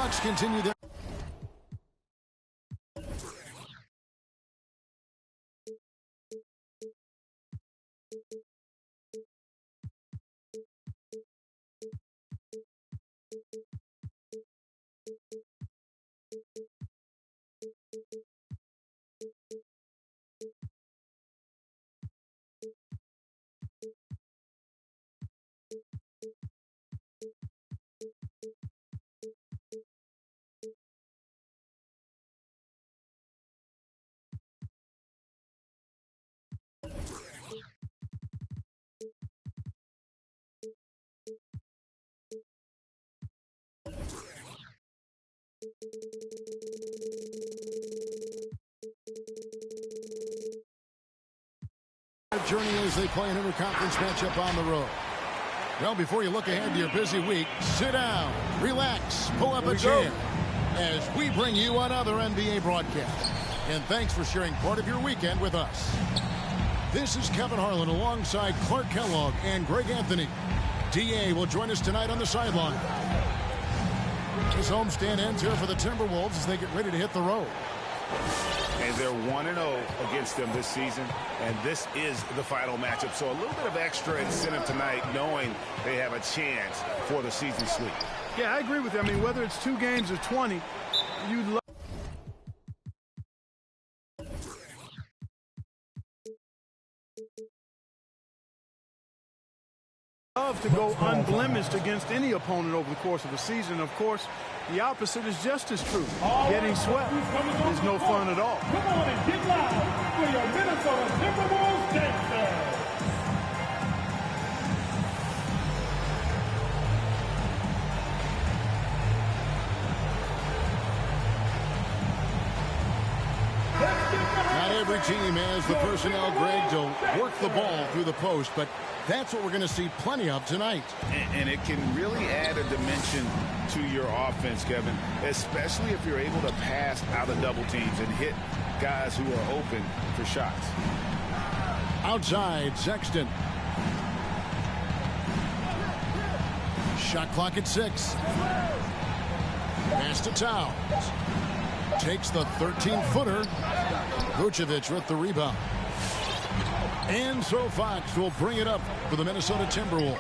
Bucks continue their... journey as they play an interconference matchup on the road. Well, before you look ahead to your busy week, sit down, relax, pull up a chair as we bring you another NBA broadcast. And thanks for sharing part of your weekend with us. This is Kevin Harlan alongside Clark Kellogg and Greg Anthony. D.A. will join us tonight on the sideline. This homestand ends here for the Timberwolves as they get ready to hit the road. And they're 1-0 against them this season, and this is the final matchup. So a little bit of extra incentive tonight, knowing they have a chance for the season sweep. Yeah, I agree with you. I mean, whether it's 2 games or 20, you'd love to go unblemished against any opponent over the course of a season. Of course, the opposite is just as true. Getting swept is no fun at all. Come on and get loud for your Minnesota Timberwolves Gangsters. Not every team has the personnel, Greg, to work the ball through the post, but that's what we're going to see plenty of tonight. And it can really add a dimension to your offense, Kevin, especially if you're able to pass out of double teams and hit guys who are open for shots. Outside, Sexton. Shot clock at 6. Pass to Towns. Takes the 13-footer. Vucevic with the rebound. And so Fox will bring it up for the Minnesota Timberwolves.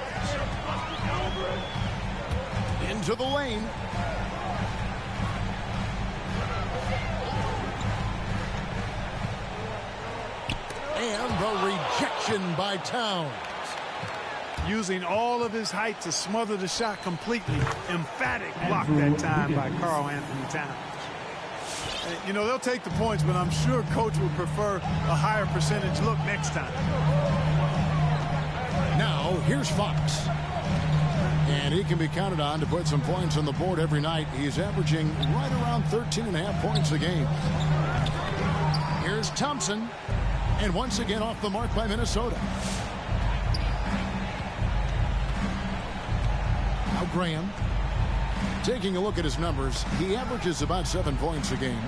Into the lane. And the rejection by Towns. Using all of his height to smother the shot completely. Emphatic block that time by Karl-Anthony Towns. You know, they'll take the points, but I'm sure Coach would prefer a higher percentage look next time. Now, here's Fox. And he can be counted on to put some points on the board every night. He's averaging right around 13.5 points a game. Here's Thompson. And once again off the mark by Minnesota. Now Graham. Taking a look at his numbers, he averages about 7 points a game.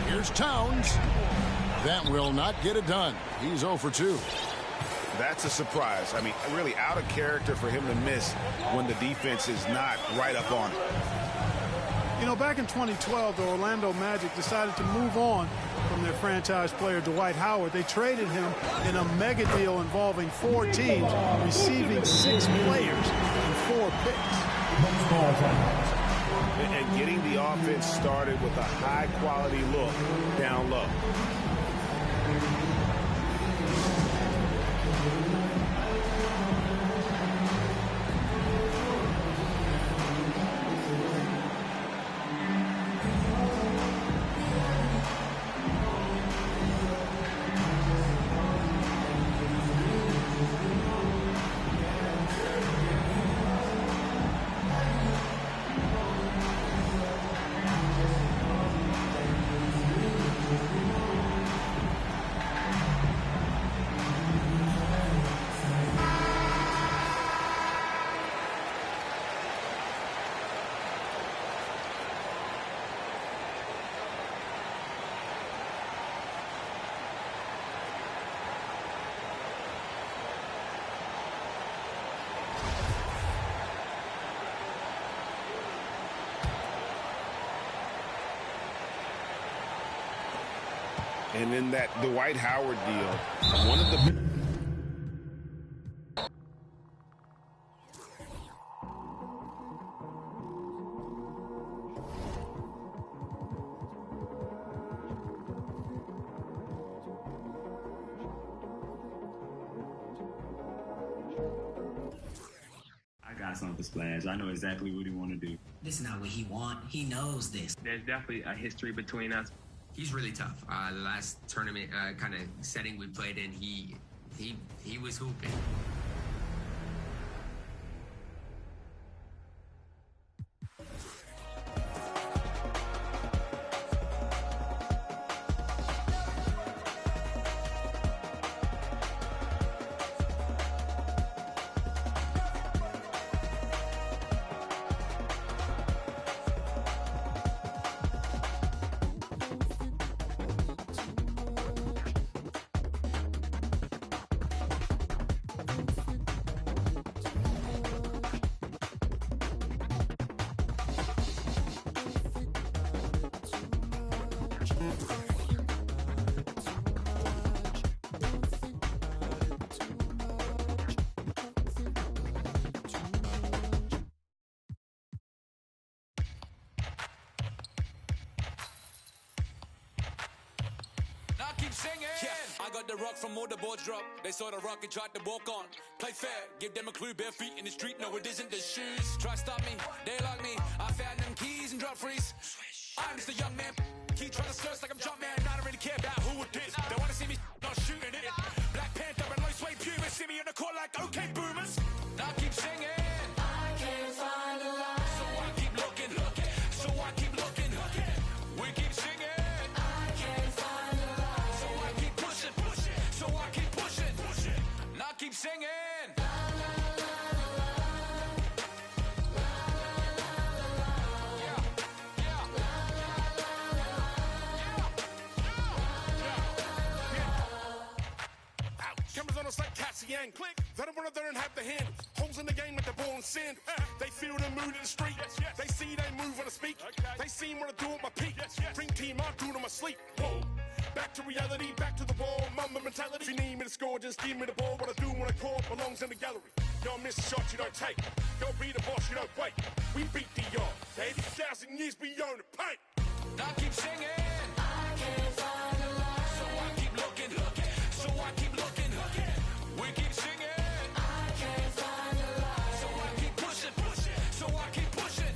Here's Towns. That will not get it done. He's 0 for 2. That's a surprise. I mean, really out of character for him to miss when the defense is not right up on it. You know, back in 2012, the Orlando Magic decided to move on from their franchise player, Dwight Howard. They traded him in a mega deal involving 4 teams, receiving 6 players and 4 picks. And getting the offense started with a high-quality look down low. And in that Dwight Howard deal, one of the... I got something for Splash. I know exactly what he want to do. This is not what he want. He knows this. There's definitely a history between us. He's really tough. The last tournament kind of setting we played in, he was hooping. Yeah, I got the rock from all the boards drop. They saw the rock and tried to walk on. Play fair, give them a clue. Bare feet in the street, no it isn't the shoes. Try stop me, they like me. I found them keys and drop freeze. I'm just a young man. Keep trying to search like I'm Jumpman. I don't really care about who it is. They wanna see me not shooting it. Black Panther and low sway Puma. See me in the court like okay boomers. Now I keep singing. I can't find a lie. So I keep looking. So I keep looking. We keep singing. Keep singing. Cameras on us like Cassian. Click. They don't want to have the handles. Holes in the game with the ball and sand. They feel the mood in the street. They see they move when I speak. They see what I do at my peak. Dream team, I do it on my sleep. Whoa. Back to reality, back to the ball, mama mentality. If you need me to score, just give me the ball. What I do when I call belongs in the gallery. Y'all miss a shot, you don't take. Y'all be the boss, you don't wait. We beat the yard, 80,000 years beyond the paint. Now I keep singing. I can't find a lie. So I keep looking. So I keep looking. We keep singing. I can't find a lie. So I keep pushing. So I keep pushing.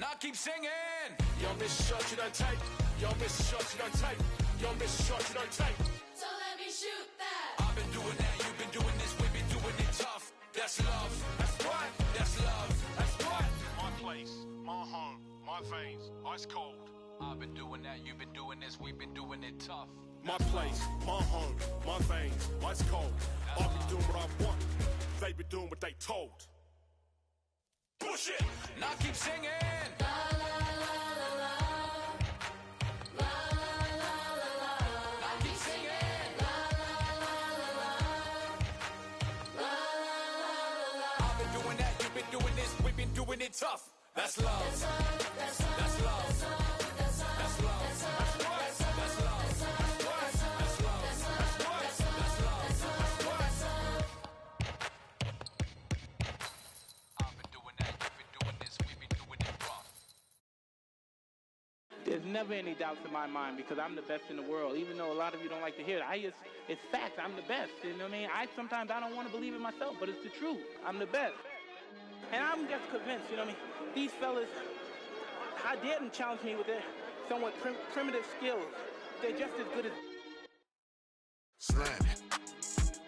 Now I keep singing. Y'all miss a shot, you don't take. Y'all miss a shot, you don't take. Y'all miss a shot, you don't take. So let me shoot that. I've been doing that, you've been doing this, we've been doing it tough. That's love. That's right. That's love. That's right. My place, my home, my veins, ice cold. I've been doing that, you've been doing this, we've been doing it tough. My place, my home, my veins, ice cold. I've been doing what I want. They've been doing what they told. Push it. Now keep singing. Doing it tough. That's love. That's love. That's love. That's love. That's love. That's love. That's love. That's love. I've been doing that. You've been doing this. We've been doing it rough. There's never any doubts in my mind because I'm the best in the world. Even though a lot of you don't like to hear it, it's fact. I'm the best. You know what I mean? Sometimes I don't want to believe it myself, but it's the truth. I'm the best. And I'm just convinced, you know what I mean? These fellas, I didn't challenge me with their somewhat primitive skills. They're just as good as... Slam.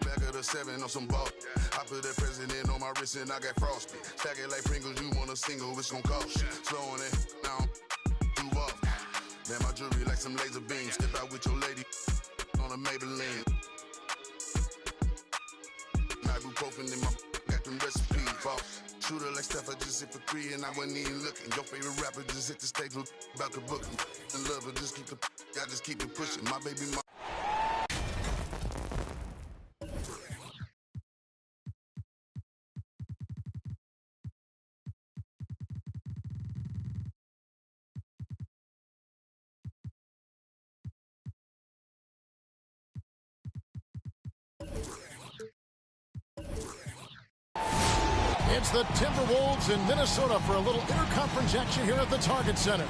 Back of the 7 on some ball. I put that president on my wrist and I got frosty. Stack it like Pringles, you want a single, it's gon' cost you. Slowing it down, move off. Man, my jewelry like some laser beams. Step out with your lady on a Maybelline. Ibuprofen in my... got them recipes, boss. Shooter like Steph, I just hit for 3 and I wasn't even looking. Your favorite rapper just hit the stage about the book. And love her, just keep the... I just keep it pushing. My baby, It's the Timberwolves in Minnesota for a little interconference action here at the Target Center.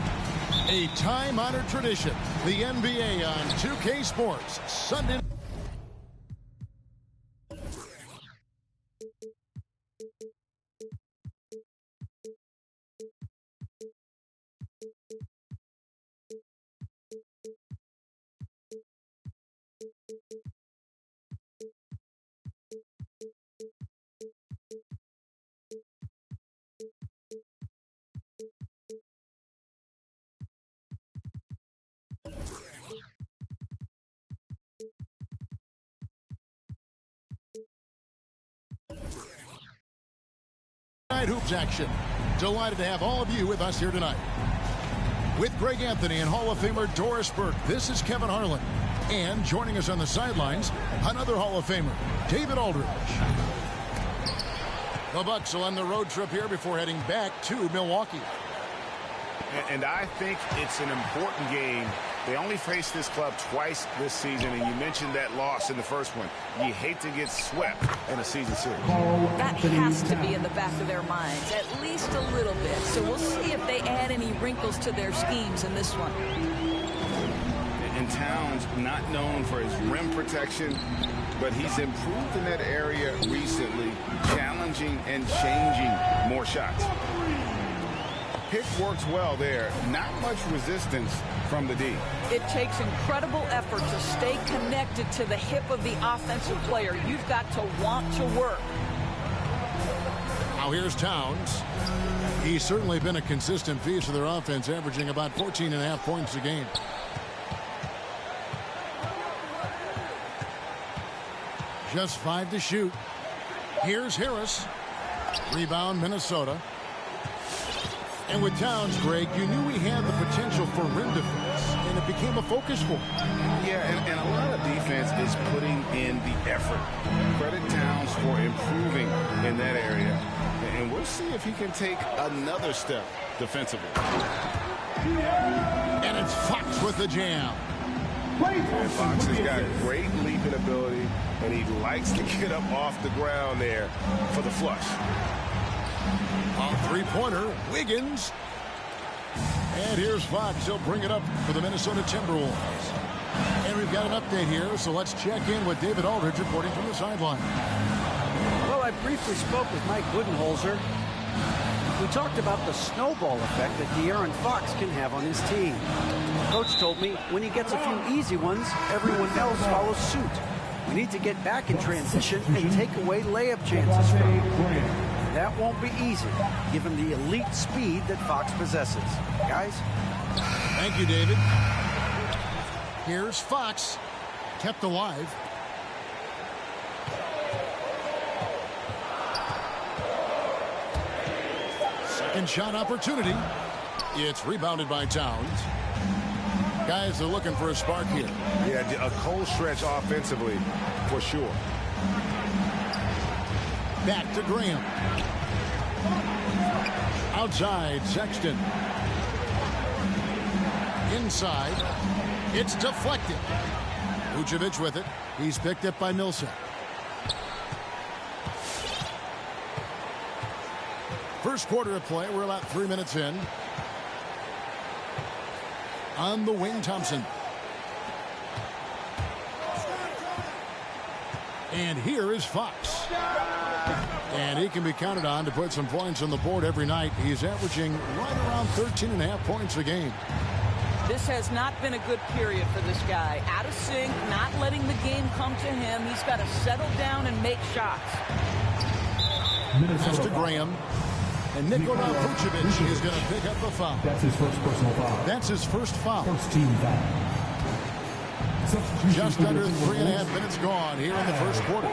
A time-honored tradition. The NBA on 2K Sports. Sunday. Hoops action. Delighted to have all of you with us here tonight. With Greg Anthony and Hall of Famer Doris Burke, this is Kevin Harlan. And joining us on the sidelines, another Hall of Famer, David Aldridge. The Bucks will end the road trip here before heading back to Milwaukee. And I think it's an important game. They only faced this club twice this season, and you mentioned that loss in the first one. You hate to get swept in a season series. That has to be in the back of their minds, at least a little bit. So we'll see if they add any wrinkles to their schemes in this one. And Towns, not known for his rim protection, but he's improved in that area recently, challenging and changing more shots. Pick works well there. Not much resistance from the D. It takes incredible effort to stay connected to the hip of the offensive player. You've got to want to work. Now here's Towns. He's certainly been a consistent piece of their offense, averaging about 14.5 points a game. Just 5 to shoot. Here's Harris. Rebound, Minnesota. And with Towns, Greg, you knew he had the potential for rim defense, and it became a focus for him. Yeah, and a lot of defense is putting in the effort. Credit Towns for improving in that area, and we'll see if he can take another step defensively. And it's Fox with the jam. And Fox has got great leaping ability, and he likes to get up off the ground there for the flush. On three-pointer, Wiggins. And here's Fox. He'll bring it up for the Minnesota Timberwolves. And we've got an update here, so let's check in with David Aldridge reporting from the sideline. Well, I briefly spoke with Mike Budenholzer. We talked about the snowball effect that De'Aaron Fox can have on his team. Coach told me when he gets a few easy ones, everyone else follows suit. We need to get back in transition and take away layup chances from him. That won't be easy, given the elite speed that Fox possesses. Guys? Thank you, David. Here's Fox, kept alive. Second shot opportunity. It's rebounded by Towns. Guys are looking for a spark here. Yeah, a cold stretch offensively, for sure. Back to Graham. Outside, Sexton. Inside. It's deflected. Vucevic with it. He's picked up by Millsap. First quarter of play. We're about 3 minutes in. On the wing, Thompson. And here is Fox. And he can be counted on to put some points on the board every night. He's averaging right around 13.5 points a game. This has not been a good period for this guy. Out of sync, not letting the game come to him. He's got to settle down and make shots. Pass to Graham. And Nikola Vucevic is going to pick up the foul. That's his first personal foul. That's his first foul. First team foul. Just under 3.5 minutes gone here in the first quarter.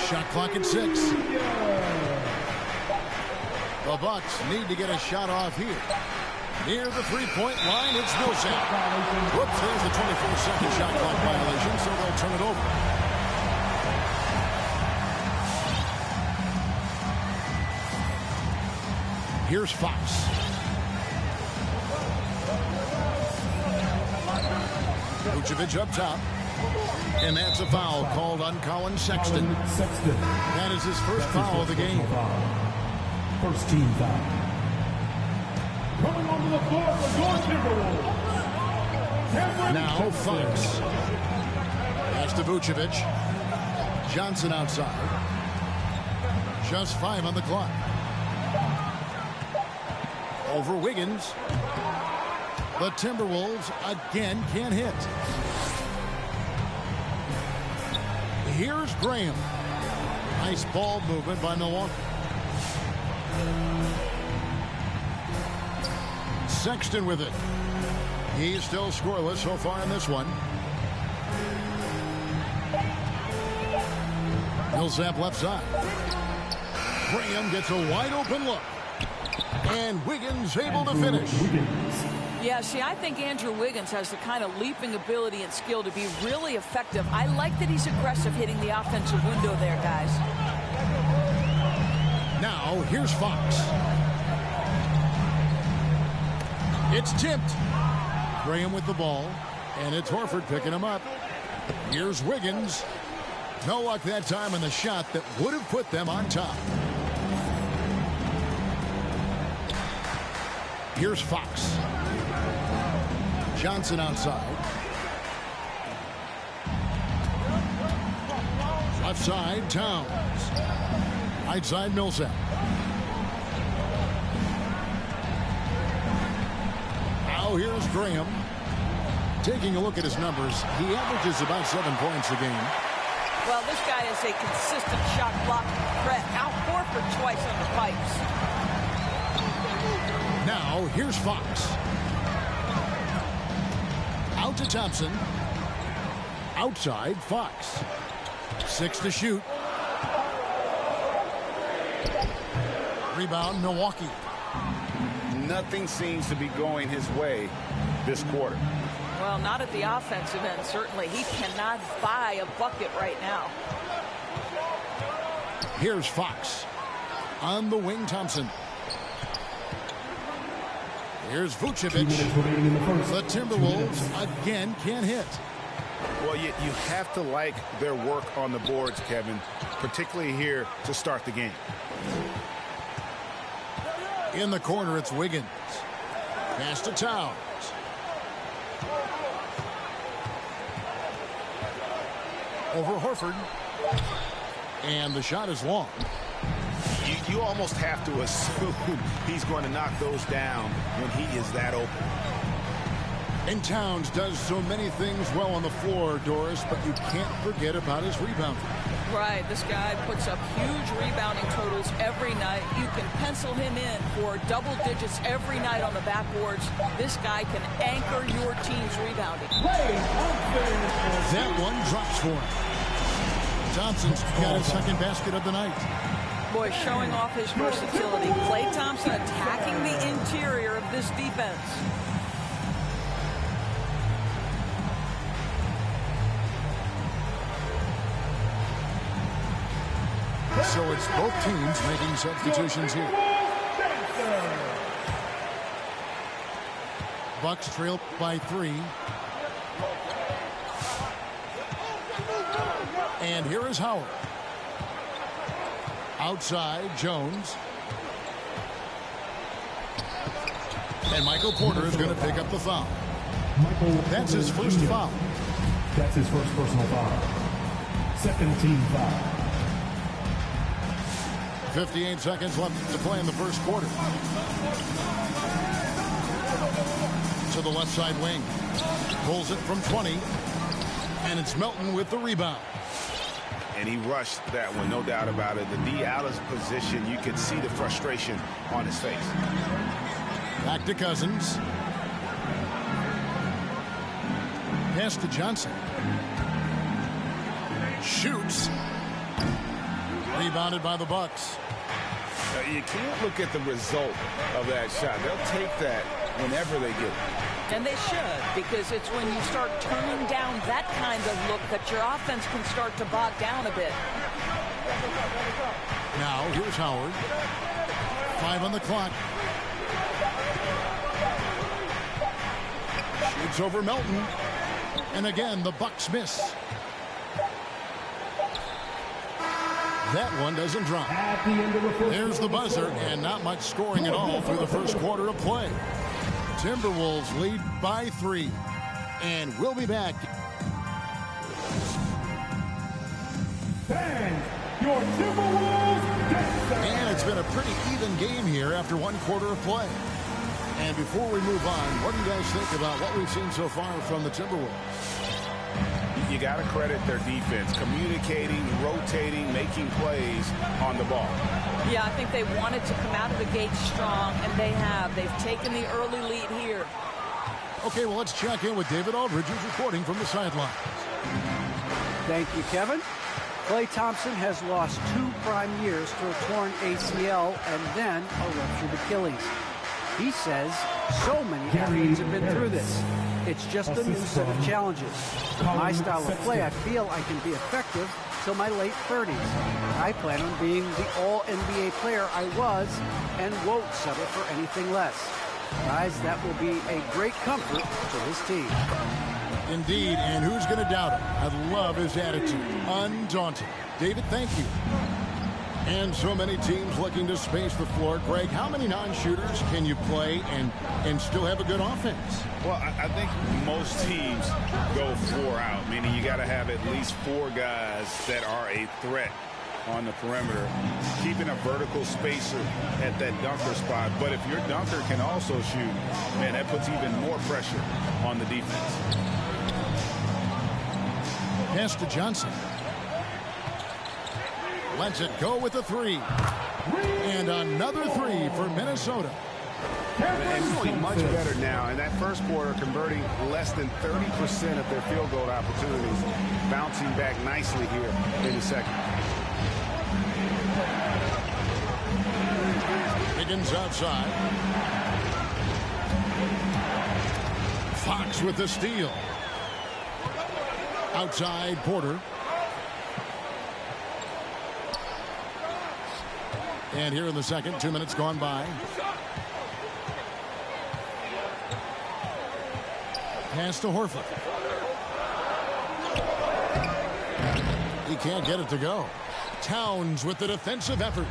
Shot clock at 6. The Bucks need to get a shot off here. Near the three-point line, it's Millsap. Whoops, there's the 24-second shot clock violation, so they'll turn it over. Here's Fox. Vucevic up top. And that's a foul called on Colin Sexton. That is his first foul of the game. First team foul. Coming onto the floor for your Timberwolves. Now Fox. Pass to Vucevic. Johnson outside. Just 5 on the clock. Over Wiggins. The Timberwolves again can't hit. Here's Graham. Nice ball movement by Milwaukee. Sexton with it. He's still scoreless so far in this one. Millsap left side. Graham gets a wide open look. And Wiggins able to finish. Yeah, see, I think Andrew Wiggins has the kind of leaping ability and skill to be really effective. I like that he's aggressive hitting the offensive window there, guys. Now, here's Fox. It's tipped. Graham with the ball, and it's Horford picking him up. Here's Wiggins. No luck that time on the shot that would have put them on top. Here's Fox. Johnson outside. Left side, Towns. Right side, Millsap. Now here's Graham. Taking a look at his numbers, he averages about 7 points a game. Well, this guy is a consistent shot blocking threat. Now Horford twice on the pipes. Now here's Fox. Out to Thompson. Outside, Fox. 6 to shoot. Rebound, Milwaukee. Nothing seems to be going his way this quarter. Well, not at the offensive end, certainly. He cannot buy a bucket right now. Here's Fox. On the wing, Thompson. Here's Vucevic. The Timberwolves again can't hit. Well, you have to like their work on the boards, Kevin, particularly here to start the game. In the corner, it's Wiggins. Pass to Towns. Over Horford. And the shot is long. You almost have to assume he's going to knock those down when he is that open. And Towns does so many things well on the floor, Doris, but you can't forget about his rebounding. Right, this guy puts up huge rebounding totals every night. You can pencil him in for double digits every night on the backboards. This guy can anchor your team's rebounding. That one drops for him. Thompson's got his second basket of the night. Boy, showing off his versatility. Klay Thompson attacking the interior of this defense. So it's both teams making substitutions here. Bucks trail by 3. And here is Howard. Outside, Jones. And Michael Porter is going to pick up the foul. That's his first foul. That's his first personal foul. Second team foul. 58 seconds left to play in the first quarter. To the left side wing. Pulls it from 20. And it's Melton with the rebound. And he rushed that one, no doubt about it. The D out of position, you could see the frustration on his face. Back to Cousins. Pass to Johnson. Shoots. Rebounded by the Bucks. You can't look at the result of that shot. They'll take that whenever they get it. And they should, because it's when you start turning down that kind of look that your offense can start to bog down a bit. Now, here's Howard. 5 on the clock. Shoots over Melton. And again, the Bucks miss. That one doesn't drop. There's the buzzer, and not much scoring at all through the first quarter of play. Timberwolves lead by 3. And we'll be back. Your Timberwolves. And it's been a pretty even game here after one quarter of play. And before we move on, what do you guys think about what we've seen so far from the Timberwolves? You got to credit their defense, communicating, rotating, making plays on the ball. Yeah, I think they wanted to come out of the gate strong, and they have. They've taken the early lead here. Okay, well, let's check in with David Aldridge, who's reporting from the sidelines. Thank you, Kevin. Klay Thompson has lost 2 prime years to a torn ACL and then a ruptured Achilles. He says so many athletes have been through this. It's just a new set of challenges. With my style of play, I feel I can be effective till my late 30s. I plan on being the all-NBA player I was and won't settle for anything less. Guys, that will be a great comfort to this team. Indeed, and who's going to doubt him? I love his attitude. Undaunted. David, thank you. And so many teams looking to space the floor. Greg, how many non-shooters can you play and still have a good offense? Well, I think most teams go 4 out, meaning you got to have at least 4 guys that are a threat on the perimeter, keeping a vertical spacer at that dunker spot. But if your dunker can also shoot, man, that puts even more pressure on the defense. Pass to Johnson. Lets it go with a 3. And another 3 for Minnesota. And really much better now in that first quarter, converting less than 30% of their field goal opportunities, bouncing back nicely here in the second. Higgins outside. Fox with the steal. Outside Porter. And here in the second, 2 minutes gone by. Pass to Horford. He can't get it to go. Towns with the defensive effort.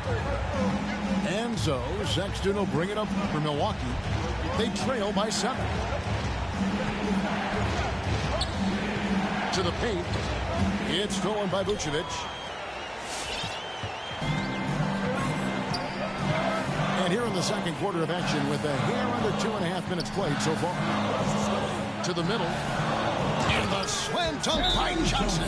And so Sexton will bring it up for Milwaukee. They trail by 7. To the paint. It's stolen by Vucevic. And here in the second quarter of action with a hair under 2.5 minutes played so far. To the middle. And the slam dunk by Johnson.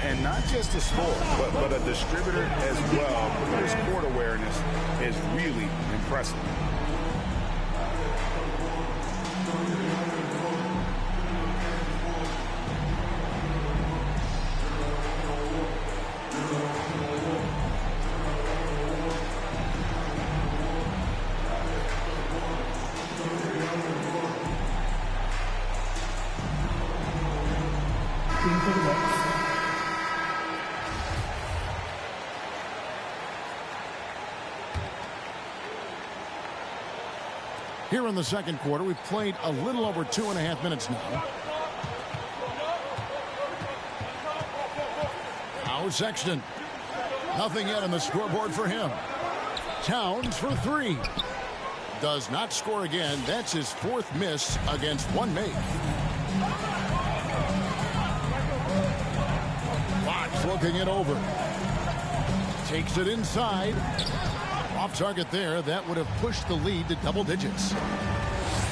And not just a scorer, but a distributor as well. His court awareness is really impressive. Here in the second quarter, we've played a little over 2.5 minutes now. Now Sexton. Nothing yet on the scoreboard for him. Towns for 3. Does not score again. That's his 4th miss against one made. Fox looking it over. Takes it inside. Off target there. That would have pushed the lead to double digits.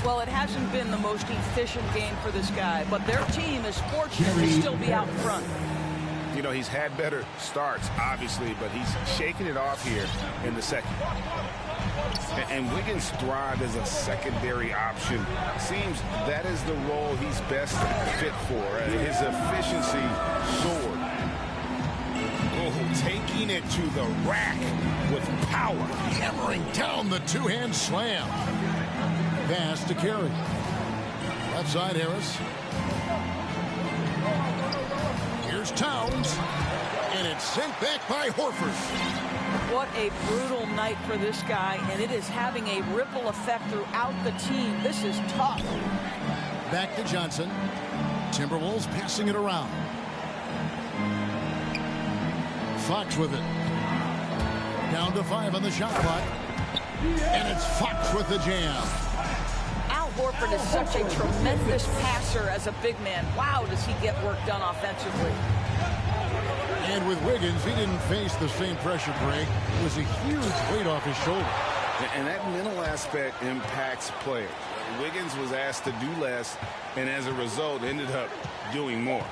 Well, it hasn't been the most efficient game for this guy, but their team is fortunate to still be out in front. You know, he's had better starts, obviously, but he's shaking it off here in the second. And Wiggins thrived as a secondary option. Seems that is the role he's best fit for. His efficiency soared. Oh, taking it to the rack with power. Hammering down the two-hand slam. Pass to Carey. Left side Harris. Here's Towns. And it's sent back by Horford. What a brutal night for this guy, and it is having a ripple effect throughout the team. This is tough. Back to Johnson. Timberwolves passing it around. Fox with it. Down to 5 on the shot clock. And it's Fox with the jam. Al Horford is such a tremendous passer as a big man. Wow, does he get work done offensively. And with Wiggins, he didn't face the same pressure break. It was a huge weight off his shoulder. And that mental aspect impacts players. Wiggins was asked to do less, and as a result, ended up doing more.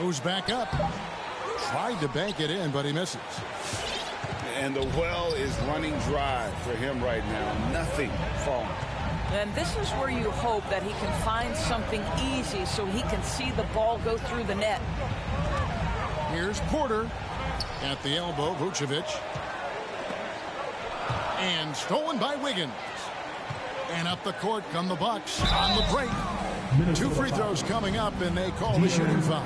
Goes back up. Tried to bank it in, but he misses. And the well is running dry for him right now. Nothing falling. And this is where you hope that he can find something easy so he can see the ball go through the net. Here's Porter at the elbow. Vucevic. And stolen by Wiggins. And up the court come the Bucks on the break. 2 free throws coming up, and they call the shooting foul.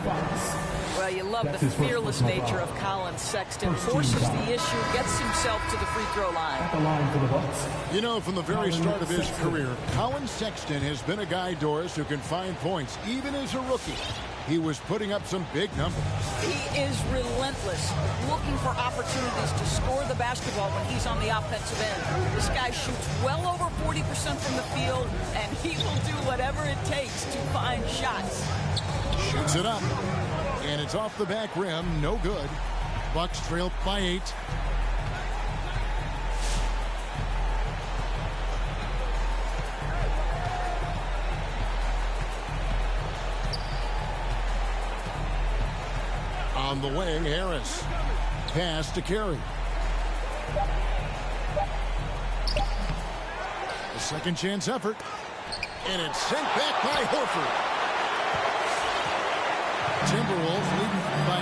Well, you love the fearless nature of Colin Sexton. Forces the issue, gets himself to the free throw line. You know, from the very start of his career, Colin Sexton has been a guy, Doris, who can find points. Even as a rookie, he was putting up some big numbers. He is relentless, looking for opportunities to score the basketball when he's on the offensive end. This guy shoots well over 40% from the field, and he will do whatever it takes to find shots. Shoots it up. And it's off the back rim. No good. Bucks trail by 8. On the wing, Harris. Pass to Carey. A second chance effort. And it's sent back by Horford. Timberwolves leading by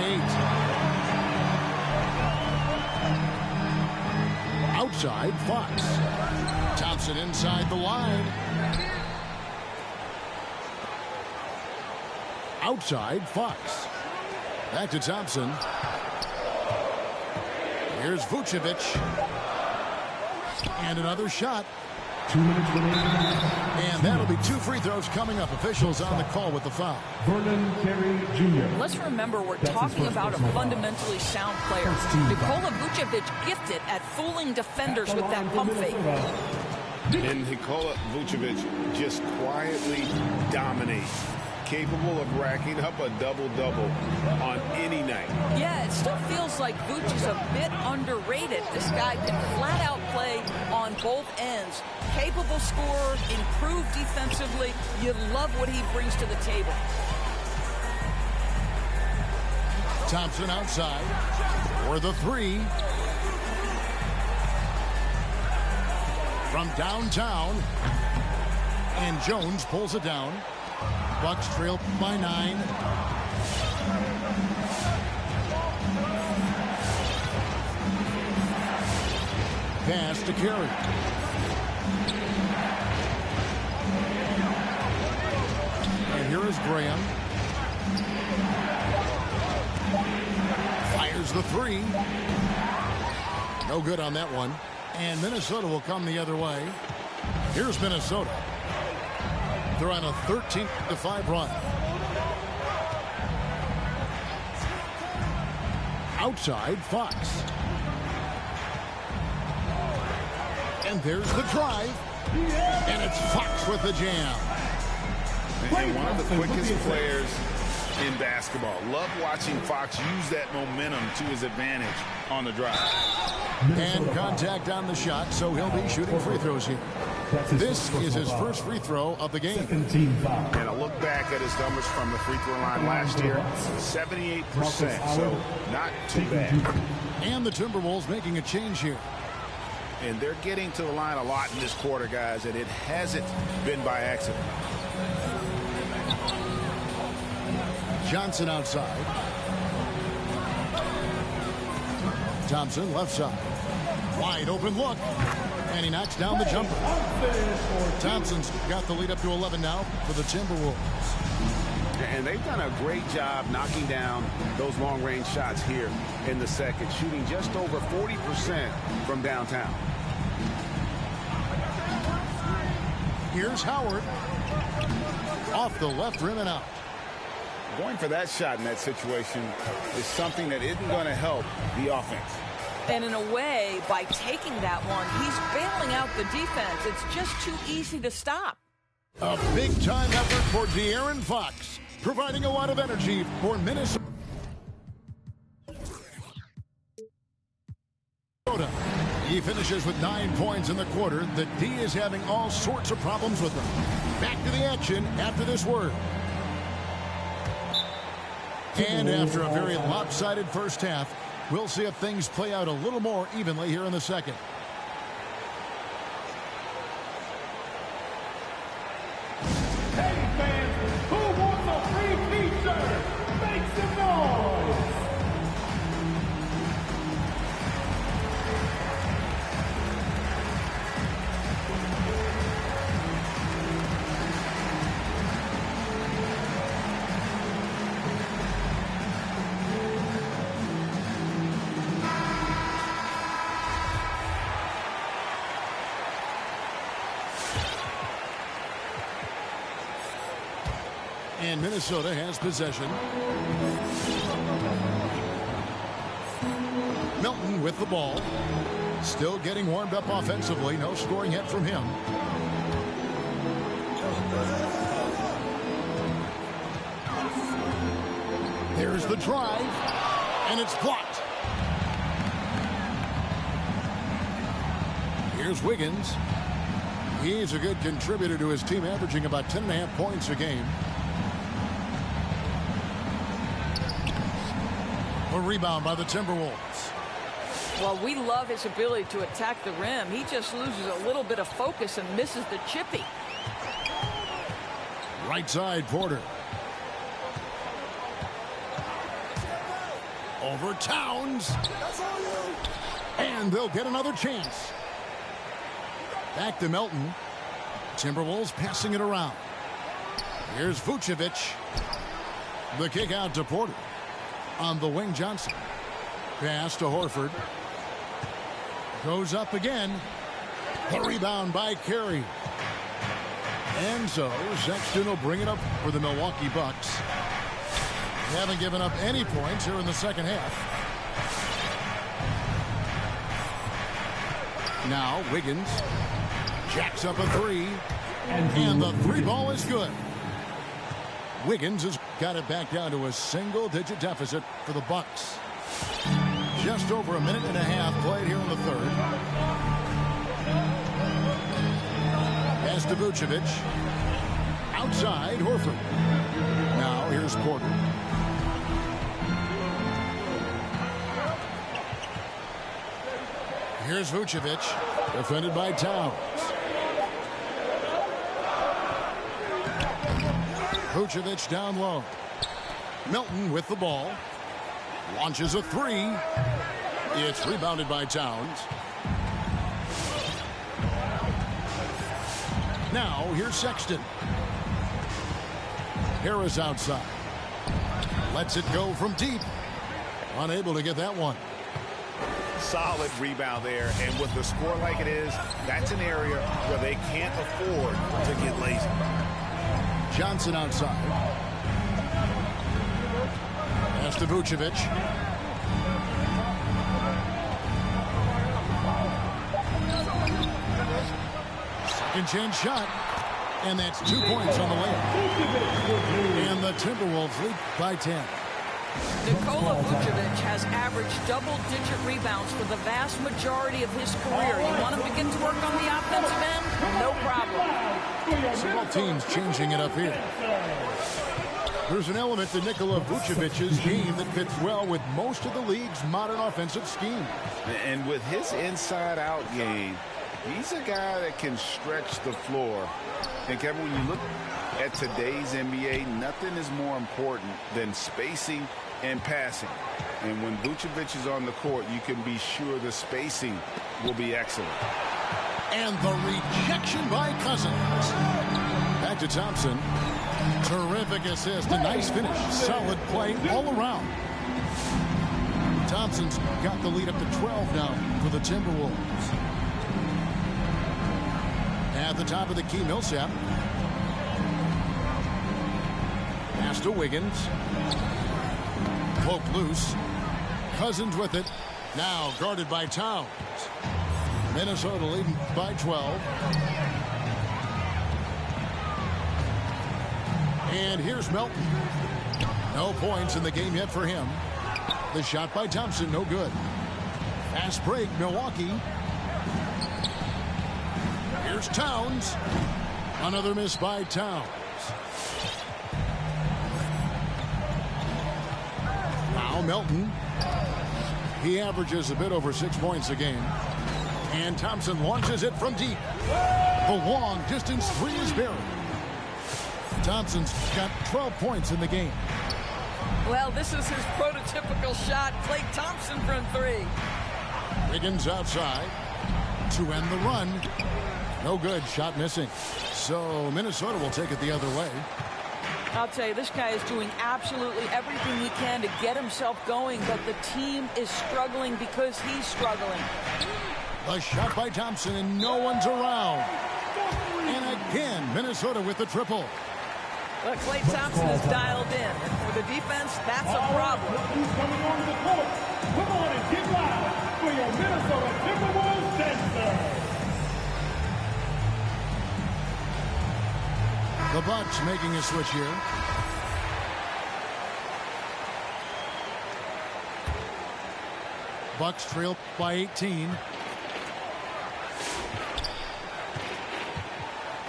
8. Outside, Fox. Thompson inside the line. Outside, Fox. Back to Thompson. Here's Vucevic. And another shot. 2 minutes remaining. And that'll be 2 free throws coming up. Officials on the call with the foul. Vernon Carey Jr. Let's remember we're talking about a fundamentally sound player. Nikola Vucevic gifted at fooling defenders with that pump fake. And Nikola Vucevic just quietly dominates. Capable of racking up a double-double on any night. Yeah, it still feels like Vooch is a bit underrated. This guy can flat out play on both ends. Capable scorer, improved defensively. You love what he brings to the table. Thompson outside for the 3. From downtown. And Jones pulls it down. Bucks trail by 9. Pass to Carey. And here is Graham. Fires the 3. No good on that one. And Minnesota will come the other way. Here's Minnesota. They're on a 13-5 run. Outside, Fox. And there's the drive. And it's Fox with the jam. And one of the quickest players in basketball. Love watching Fox use that momentum to his advantage on the drive. And contact on the shot, so he'll be shooting free throws here. This is his first free throw of the game. And a look back at his numbers from the free throw line last year, 78%, so not too bad. And the Timberwolves making a change here. And they're getting to the line a lot in this quarter, guys, and it hasn't been by accident. Johnson outside. Thompson left side. Wide open look. And he knocks down the jumper. Thompson's got the lead up to 11 now for the Timberwolves. And they've done a great job knocking down those long-range shots here in the second, shooting just over 40% from downtown. Here's Howard. Off the left rim and out. Going for that shot in that situation is something that isn't going to help the offense. And in a way, by taking that one, he's bailing out the defense. It's just too easy to stop. A big-time effort for De'Aaron Fox, providing a lot of energy for Minnesota. He finishes with 9 points in the quarter. The D is having all sorts of problems with them. Back to the action after this word. And after a very lopsided first half, we'll see if things play out a little more evenly here in the second. Hey fans, who wants a free t-shirt? Make some noise! And Minnesota has possession. Melton with the ball. Still getting warmed up offensively. No scoring yet from him. There's the drive. And it's blocked. Here's Wiggins. He's a good contributor to his team, averaging about 10.5 points a game. A rebound by the Timberwolves. Well, we love his ability to attack the rim. He just loses a little bit of focus and misses the chippy. Right side, Porter. Over Towns. And they'll get another chance. Back to Melton. Timberwolves passing it around. Here's Vucevic. The kick out to Porter. On the wing, Johnson. Pass to Horford. Goes up again. The rebound by Carey. And so Sexton will bring it up for the Milwaukee Bucks. They haven't given up any points here in the second half. Now Wiggins jacks up a three. And the three ball is good. Wiggins has got it back down to a single-digit deficit for the Bucks. Just over a minute and a half played here in the third. Pass to Vucevic. Outside, Horford. Now here's Porter. Here's Vucevic, defended by Towns. Vucevic down low. Melton with the ball. Launches a three. It's rebounded by Towns. Now here's Sexton. Harris outside. Lets it go from deep. Unable to get that one. Solid rebound there, and with the score like it is, that's an area where they can't afford to get lazy. Johnson outside. Pass to Vucevic. Second chance shot. And that's 2 points on the layup. And the Timberwolves lead by 10. Nikola Vucevic has averaged double-digit rebounds for the vast majority of his career. You want him to get to work on the offensive end? No problem. Several teams changing it up here. There's an element to Nikola Vucevic's game that fits well with most of the league's modern offensive scheme. And with his inside-out game, he's a guy that can stretch the floor. And Kevin, when you look at today's NBA, nothing is more important than spacing and passing. And when Vucevic is on the court, you can be sure the spacing will be excellent. And the rejection by Cousins. Back to Thompson. Terrific assist. A nice finish. Solid play all around. Thompson's got the lead up to 12 now for the Timberwolves. At the top of the key, Millsap. Pass to Wiggins. Poke loose. Cousins with it. Now guarded by Towns. Minnesota leading by 12. And here's Melton. No points in the game yet for him. The shot by Thompson, no good. Fast break, Milwaukee. Here's Towns. Another miss by Towns. Now Melton. He averages a bit over 6 points a game. And Thompson launches it from deep. The long distance three is buried. Thompson's got 12 points in the game. Well, this is his prototypical shot. Klay Thompson from three. Wiggins outside to end the run. No good. Shot missing. So Minnesota will take it the other way. I'll tell you, this guy is doing absolutely everything he can to get himself going, but the team is struggling because he's struggling. A shot by Thompson, and no one's around. And again, Minnesota with the triple. Look, Klay Thompson is dialed in. And for the defense, that's a problem. Who's coming on the court? Come on and get loud for your Minnesota Timberwolves dancer. The Bucks making a switch here. Bucks trail by 18.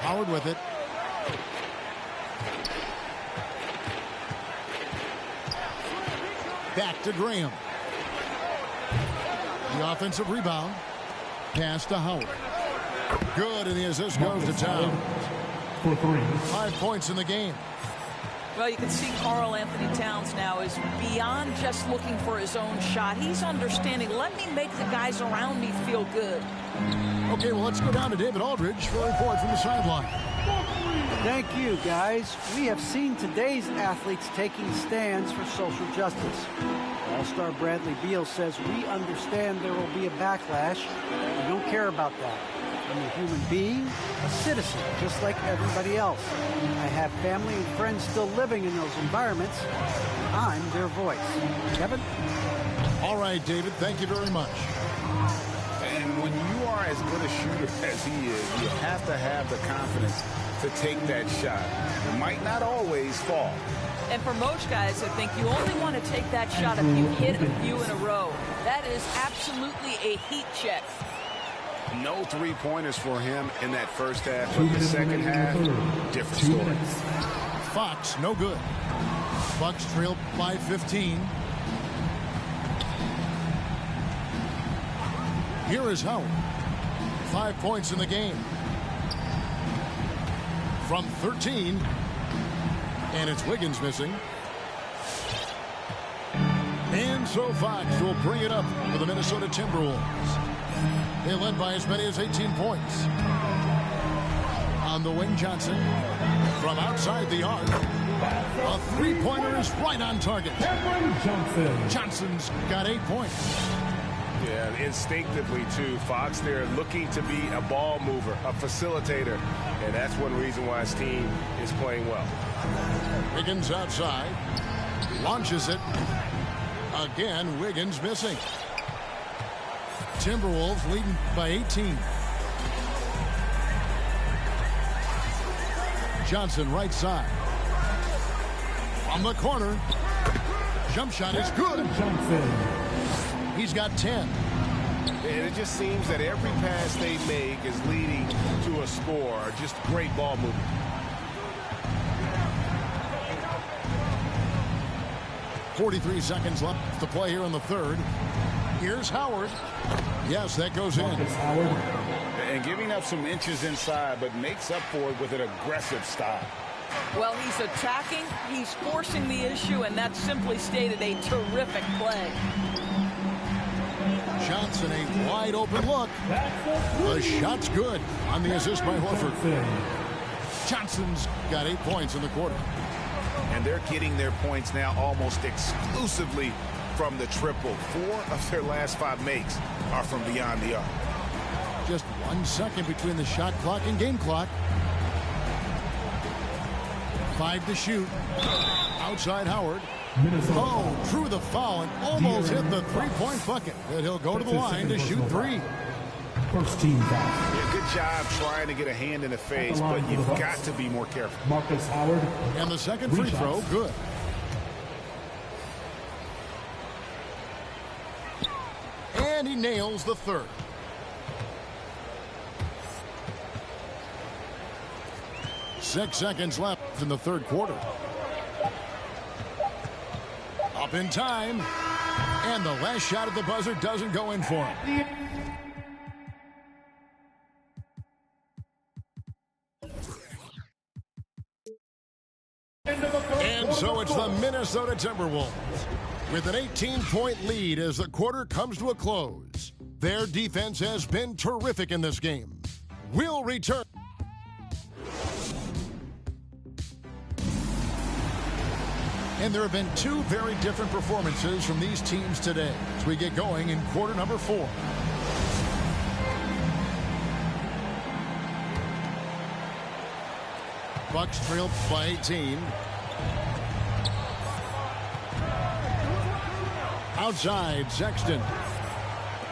Howard with it. Back to Graham. The offensive rebound. Pass to Howard. Good, and the assist goes to Towns. 5 points in the game. Well, you can see Karl Anthony Towns now is beyond just looking for his own shot. He's understanding, let me make the guys around me feel good. Okay, well, let's go down to David Aldridge for a report from the sideline. Thank you, guys. We have seen today's athletes taking stands for social justice. All-star Bradley Beal says, we understand there will be a backlash. We don't care about that. I'm a human being, a citizen, just like everybody else. I have family and friends still living in those environments. I'm their voice. Kevin? All right, David, thank you very much. And when you are as good a shooter as he is, you have to have the confidence to take that shot. It might not always fall. And for most guys, I think you only want to take that shot if you hit a few in a row. That is absolutely a heat check. No three-pointers for him in that first half, but the second half, different story. Fox, no good. Bucks trail by 15. Here is Howard. 5 points in the game. From 13. And it's Wiggins missing. And so Fox will bring it up for the Minnesota Timberwolves. They led by as many as 18 points. On the wing, Johnson. From outside the arc. A three-pointer is right on target. Johnson's got 8 points. Yeah, instinctively, too. Fox there looking to be a ball mover, a facilitator. And that's one reason why his team is playing well. Wiggins outside. Launches it. Again, Wiggins missing. Timberwolves leading by 18. Johnson right side. From the corner. Jump shot is good. He's got 10. And it just seems that every pass they make is leading to a score. Just great ball movement. .43 seconds left to play here in the third. Here's Howard. Yes, that goes in. And giving up some inches inside, but makes up for it with an aggressive style. Well, he's attacking, he's forcing the issue, and that's simply stated a terrific play. Johnson, a wide open look. The shot's good on the assist by Horford. Johnson's got 8 points in the quarter. And they're getting their points now almost exclusively from the triple. 4 of their last 5 makes are from beyond the arc. Just 1 second between the shot clock and game clock. 5 to shoot. Outside Howard. Minnesota. Oh, drew the foul and almost hit the three-point bucket. But he'll go to the line to shoot three. First team foul. Yeah, good job trying to get a hand in the face, but you've got to be more careful. Marcus Howard. And the second free throw, good. And he nails the third. Six seconds left in the third quarter. Up in time. And the last shot at the buzzer doesn't go in for him. And so it's the Minnesota Timberwolves with an 18-point lead as the quarter comes to a close. Their defense has been terrific in this game. We'll return. And there have been two very different performances from these teams today as we get going in quarter number 4. Bucks trail by 18. Outside, Sexton.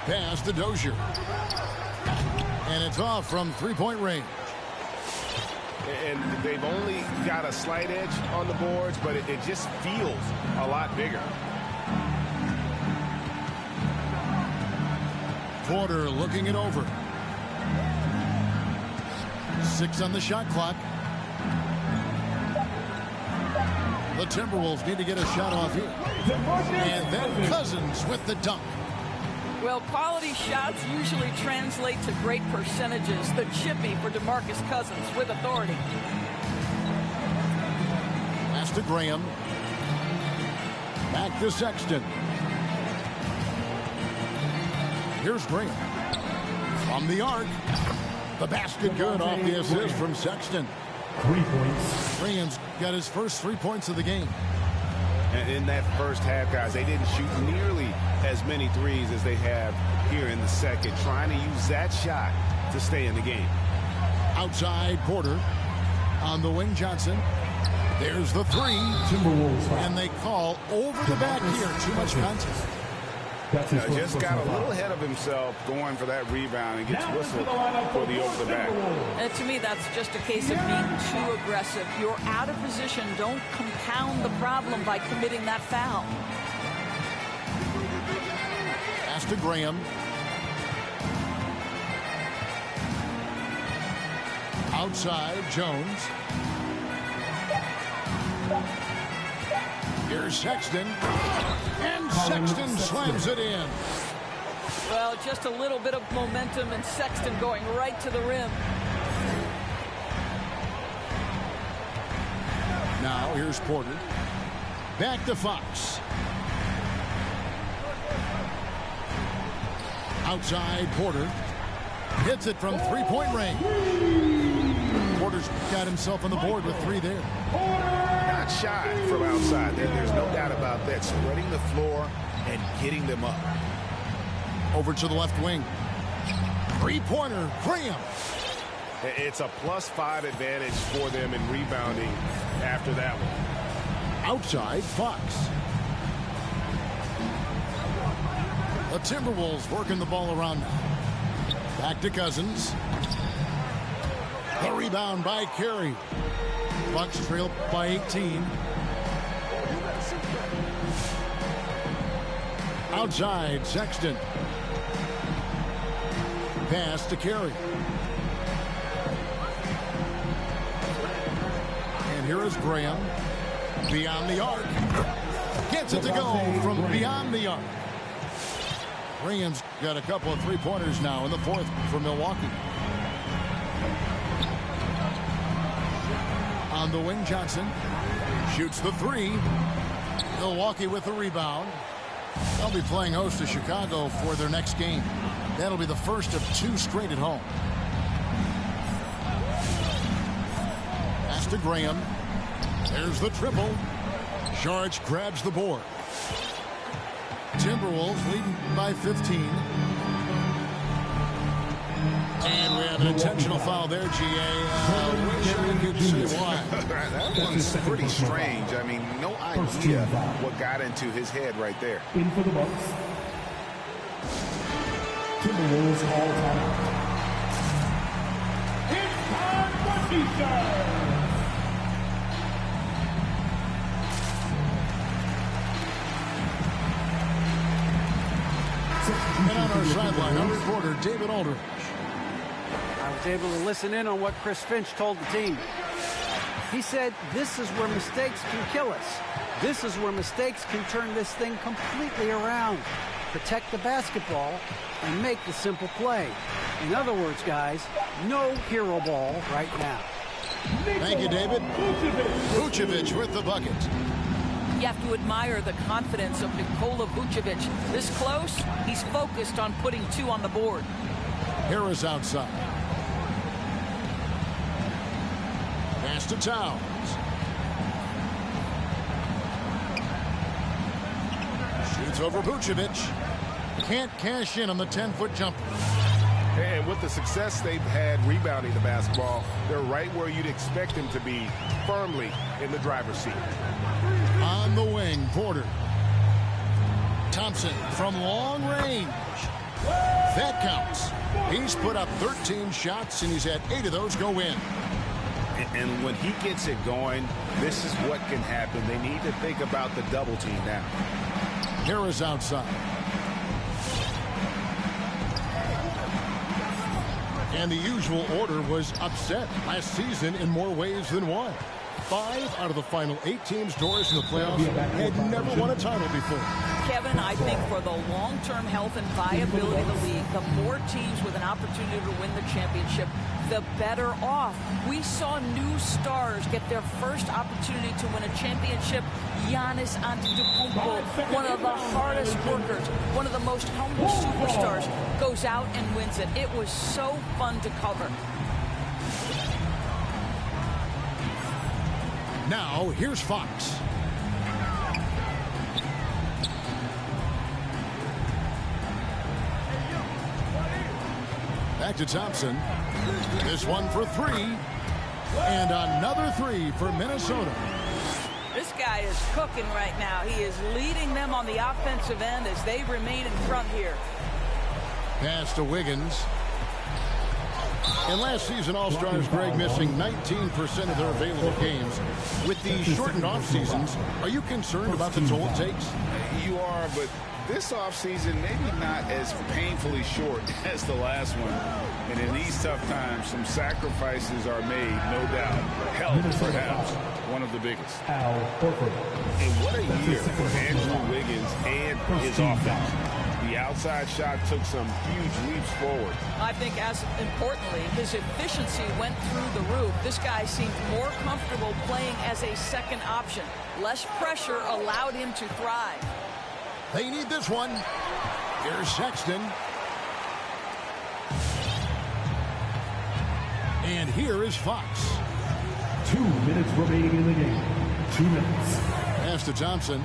Pass to Dozier. And it's off from three-point range. And they've only got a slight edge on the boards, but it just feels a lot bigger. Porter looking it over. 6 on the shot clock. The Timberwolves need to get a shot off here. And then Cousins with the dunk. Well, quality shots usually translate to great percentages. The chippy for DeMarcus Cousins with authority. Pass to Graham. Back to Sexton. Here's Graham. From the arc. The basket good off the assist from Sexton. 3 points. Graham's got his first 3 points of the game. And in that first half, guys, they didn't shoot nearly as many threes as they have here in the second, trying to use that shot to stay in the game. Outside, Porter. On the wing, Johnson. There's the three. Timberwolves. And they call over the back here. Too much contact. Just got a little ahead of himself going for that rebound and gets whistled for the over the back. And to me, that's just a case of being too aggressive. You're out of position. Don't compound the problem by committing that foul. Pass to Graham. Outside, Jones. Here's Sexton. And Sexton slams it in. Well, just a little bit of momentum and Sexton going right to the rim. Now here's Porter. Back to Fox. Outside, Porter. Hits it from three-point range. Porter's got himself on the board with 3 there. Not shy from outside. There's no doubt about that. Spreading the floor and getting them up. Over to the left wing. Three-pointer, Graham. It's a +5 advantage for them in rebounding after that one. Outside, Fox. The Timberwolves working the ball around now. Back to Cousins. The rebound by Carey. Bucks trail by 18. Outside, Sexton. Pass to Carey. And here is Graham. Beyond the arc. Gets it to go from beyond the arc. Graham's got a couple of three-pointers now in the fourth for Milwaukee. On the wing, Johnson shoots the three. Milwaukee with the rebound. They'll be playing host to Chicago for their next game. That'll be the first of 2 straight at home. Pass to Graham. There's the triple. Saric grabs the board. Timberwolves leading by 15. And we have an intentional foul there, G.A. Wish I could see why. That one's pretty strange. I mean, no idea what got into his head right there. In for the Bucks. Timberwolves all time. It's time for T-shirts. And on our sideline, our reporter, David Aldridge. I was able to listen in on what Chris Finch told the team. He said, this is where mistakes can kill us. This is where mistakes can turn this thing completely around. Protect the basketball and make the simple play. In other words, guys, no hero ball right now. Thank you, David. Vucevic with the bucket. You have to admire the confidence of Nikola Vucevic. This close, he's focused on putting 2 on the board. Harris outside. Pass to Towns. Shoots over Vucevic. Can't cash in on the 10-foot jumper. And with the success they've had rebounding the basketball, they're right where you'd expect them to be, firmly in the driver's seat. On the wing, Porter. Thompson from long range. That counts. He's put up 13 shots, and he's had 8 of those go in. And when he gets it going, this is what can happen. They need to think about the double team now. Harris outside. And the usual order was upset last season in more ways than one. 5 out of the final 8 teams' doors in the playoffs had never won a title before. Kevin, I think for the long-term health and viability of the league, the more teams with an opportunity to win the championship, the better off. We saw new stars get their first opportunity to win a championship. Giannis Antetokounmpo, one of the hardest workers, one of the most humble superstars, goes out and wins it. It was so fun to cover. Now, here's Fox. Back to Thompson. This one for 3. And another 3 for Minnesota. This guy is cooking right now. He is leading them on the offensive end as they remain in front here. Pass to Wiggins. And last season, All-Stars Greg missing 19% of their available games. With these shortened off-seasons, are you concerned about the toll it takes? You are, but this offseason maybe not as painfully short as the last one. And in these tough times, some sacrifices are made, no doubt. Health, perhaps, one of the biggest. Al Horford. And what a year for Andrew Wiggins and his offense. The outside shot took some huge leaps forward. I think as importantly, his efficiency went through the roof. This guy seemed more comfortable playing as a second option. Less pressure allowed him to thrive. They need this one. Here's Sexton. And here is Fox. 2 minutes remaining in the game. 2 minutes. Pass to Thompson.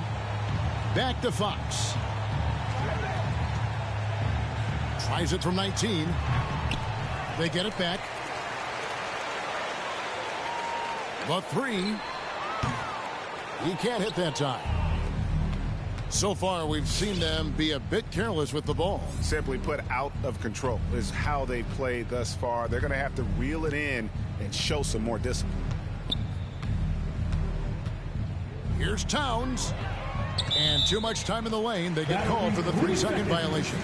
Back to Fox. Tries it from 19. They get it back. The 3. He can't hit that time. So far, we've seen them be a bit careless with the ball. Simply put, out of control is how they played thus far. They're going to have to reel it in and show some more discipline. Here's Towns. And too much time in the lane. They get called for the 3-second violation.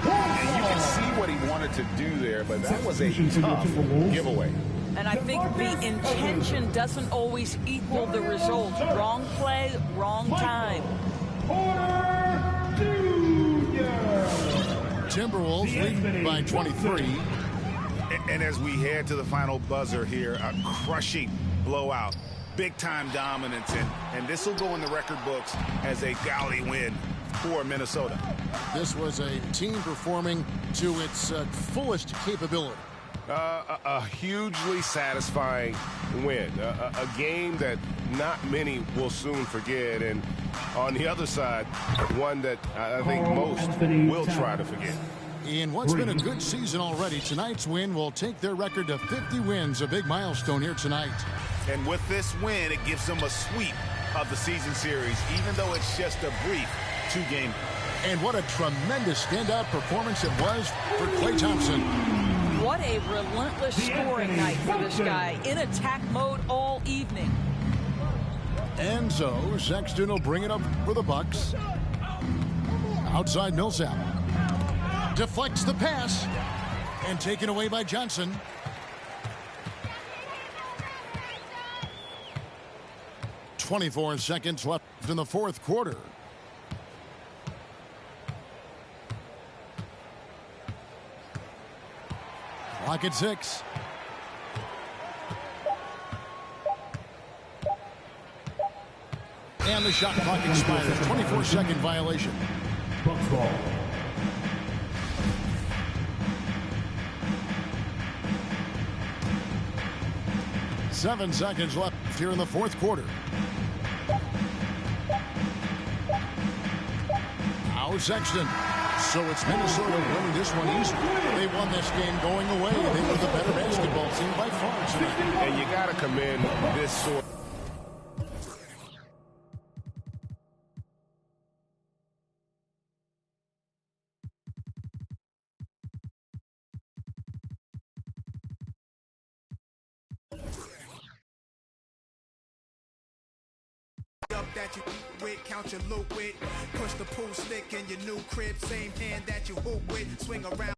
And you can see what he wanted to do there, but that was a tough giveaway. And I think the intention doesn't always equal the result. Wrong play, wrong time. Timberwolves lead by 23. And as we head to the final buzzer here, a crushing blowout. Big-time dominance, and this will go in the record books as a gaudy win for Minnesota. This was a team performing to its fullest capability. A hugely satisfying win. A game that not many will soon forget. And on the other side, one that I think most will try to forget. In what's been a good season already, tonight's win will take their record to 50 wins, a big milestone here tonight. And with this win, it gives them a sweep of the season series, even though it's just a brief 2-game. And what a tremendous standout performance it was for Klay Thompson. What a relentless scoring night for this guy, in attack mode all evening. And so Sexton will bring it up for the Bucks. Outside Millsap. Deflects the pass. And taken away by Johnson. "24 seconds left in the fourth quarter. Clock at 6. And the shot clock expires. 24-second violation. Bucks ball. Seven seconds left here in the fourth quarter. Now Sexton. So it's Minnesota winning this one easily. They won this game going away. They were the better basketball team by far tonight. And you got to commend this sort. That you with, count your loot with, push the pool stick in your new crib, same hand that you hoop with, swing around.